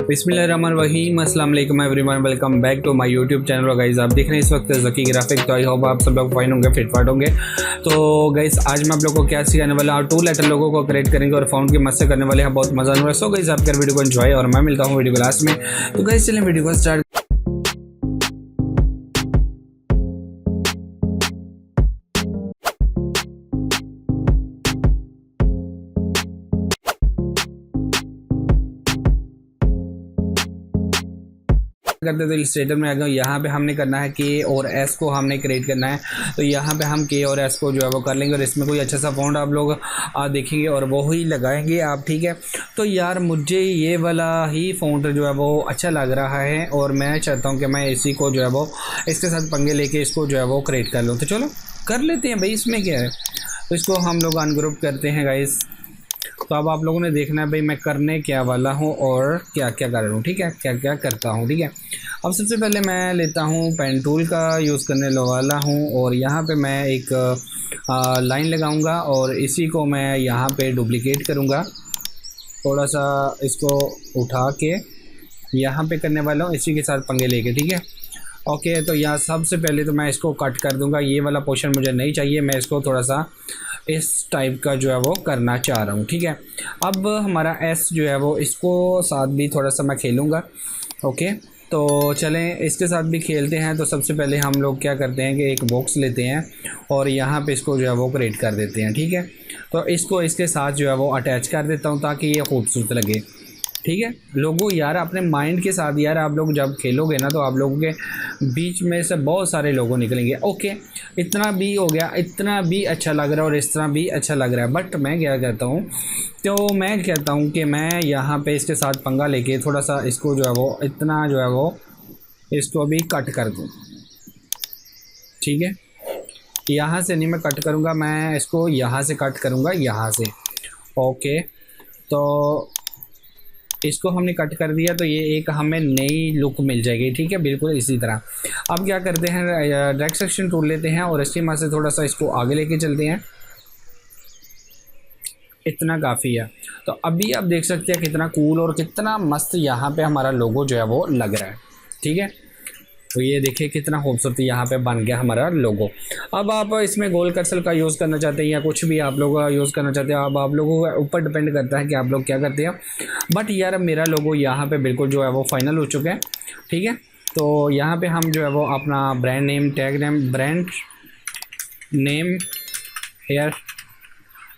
बिस्मिल्लाहिर्रहमानिर्रहीम, अस्सलाम वालेकुम everyone, welcome back to my YouTube channel. Guys आप देख रहे हैं इस वक्त ज़की ग्राफिक। तो आई होप आप सब लोग फाइन होंगे, फिट फाट होंगे। तो गाइस आज मैं आप लोगों को क्या सिखाने वाला हूँ, 2 लेटर लोगों को क्रिएट करेंगे और फाउंड की मस्त से करने वाले हैं, बहुत मजा आने वाला है। सो गाइस आप कर वीडियो को एंजॉय और मैं मिलता हूँ वीडियो के लास्ट में। तो गाइस चलिए वीडियो को स्टार्ट। करते तो इलस्ट्रेटर में आ गए। यहाँ पे हमने करना है के और एस को हमने क्रिएट करना है। तो यहाँ पे हम के और एस को जो है वो कर लेंगे और इसमें कोई अच्छा सा फॉन्ट आप लोग देखेंगे और वो ही लगाएंगे आप, ठीक है। तो यार मुझे ये वाला ही फॉन्ट जो है वो अच्छा लग रहा है और मैं चाहता हूँ कि मैं इसी को जो है वो इसके साथ पंगे लेके इसको जो है वो क्रिएट कर लूँ। तो चलो कर लेते हैं भाई, इसमें क्या है। तो इसको हम लोग अनग्रुप करते हैं गाइस। तो अब आप लोगों ने देखना है भाई मैं करने क्या वाला हूँ और क्या क्या कर रहा हूँ, ठीक है, क्या क्या करता हूँ, ठीक है। अब सबसे पहले मैं लेता हूँ पेन टूल का यूज़ करने वाला हूँ और यहाँ पे मैं एक लाइन लगाऊंगा और इसी को मैं यहाँ पे डुप्लीकेट करूँगा। थोड़ा सा इसको उठा के यहाँ पे करने वाला हूँ, इसी के साथ पंगे लेके, ठीक है। ओके, तो यहाँ सबसे पहले तो मैं इसको कट कर दूँगा। ये वाला पोर्शन मुझे नहीं चाहिए, मैं इसको थोड़ा सा इस टाइप का जो है वो करना चाह रहा हूँ, ठीक है। अब हमारा एस जो है वो इसको साथ भी थोड़ा सा मैं खेलूँगा। ओके, तो चलें इसके साथ भी खेलते हैं। तो सबसे पहले हम लोग क्या करते हैं कि एक बॉक्स लेते हैं और यहाँ पे इसको जो है वो क्रिएट कर देते हैं, ठीक है। तो इसको इसके साथ जो है वो अटैच कर देता हूँ ताकि ये खूबसूरत लगे, ठीक है। लोगों यार अपने माइंड के साथ यार आप लोग जब खेलोगे ना तो आप लोगों के बीच में से बहुत सारे लोगों निकलेंगे। ओके, इतना भी हो गया, इतना भी अच्छा लग रहा है और इस तरह भी अच्छा लग रहा है। बट मैं क्या कहता हूँ, तो मैं कहता हूँ कि मैं यहाँ पे इसके साथ पंगा लेके थोड़ा सा इसको जो है वो इतना जो है वो इसको भी कट कर दूँ, ठीक है। यहाँ से नहीं मैं कट करूँगा, मैं इसको यहाँ से कट करूँगा, यहाँ से। ओके, तो इसको हमने कट कर दिया तो ये एक हमें नई लुक मिल जाएगी, ठीक है, बिल्कुल इसी तरह। अब क्या करते हैं, डायरेक्ट सेक्शन टूल लेते हैं और इसकी मदद से थोड़ा सा इसको आगे लेके चलते हैं। इतना काफ़ी है। तो अभी आप देख सकते हैं कितना कूल और कितना मस्त यहाँ पे हमारा लोगो जो है वो लग रहा है, ठीक है। तो ये देखिए कितना खूबसूरत यहाँ पे बन गया हमारा लोगो। अब आप इसमें गोल कर्सर का यूज़ करना चाहते हैं या कुछ भी आप लोग यूज़ करना चाहते हैं, अब आप लोगों के ऊपर डिपेंड करता है कि आप लोग क्या करते हैं। बट यार मेरा लोगो यहाँ पे बिल्कुल जो है वो फाइनल हो चुका है, ठीक है। तो यहाँ पे हम जो है वो अपना brand name, tag name, brand name here,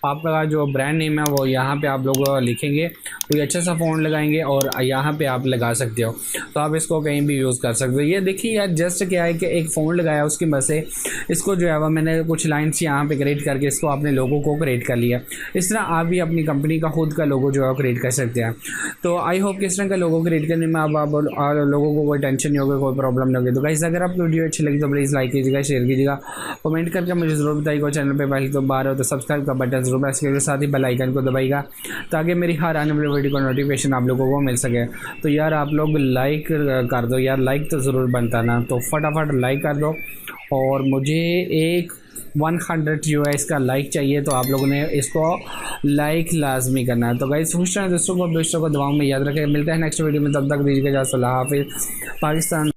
आपका जो ब्रांड नेम है वो यहाँ पे आप लोग लिखेंगे, कोई अच्छा सा फ़ॉन्ट लगाएंगे और यहाँ पे आप लगा सकते हो। तो आप इसको कहीं भी यूज़ कर सकते हो। ये देखिए यार जस्ट क्या है कि एक फ़ॉन्ट लगाया उसकी वजह से इसको जो है वो मैंने कुछ लाइन्स यहाँ पे क्रिएट करके इसको अपने लोगों को क्रिएट कर लिया। इस तरह आप भी अपनी कंपनी का खुद का लोगो जो है क्रिएट कर सकते हैं। तो आई होप कि इस तरह का लोगो क्रिएट करने में अब आप लोगों को कोई टेंशन नहीं होगी, कोई प्रॉब्लम नहीं होगी। तो गाइस अगर आपको वीडियो अच्छी लगी तो प्लीज़ लाइक कीजिएगा, शेयर कीजिएगा, कमेंट करके मुझे ज़रूर बताइएगा। चैनल पर पहले तो बाहर हो तो सब्सक्राइब का बटन जरूर प्रेस कीजिएगा, साथ ही बेल आइकन को दबाइएगा ताकि मेरी हर आने वाली वीडियो का नोटिफिकेशन आप लोगों को मिल सके। तो यार आप लोग लाइक कर दो यार, लाइक तो ज़रूर बनता ना, तो फटाफट लाइक कर दो। और मुझे एक 100 जो है इसका लाइक चाहिए, तो आप लोगों ने इसको लाइक लाजमी करना है। तो गाइस खुश रहें, दोस्तों को दुआओं में याद रखें। मिलते हैं नेक्स्ट वीडियो में, तब तक दीजिएगा इजाज़त। अल्लाह हाफिज़। पाकिस्तान।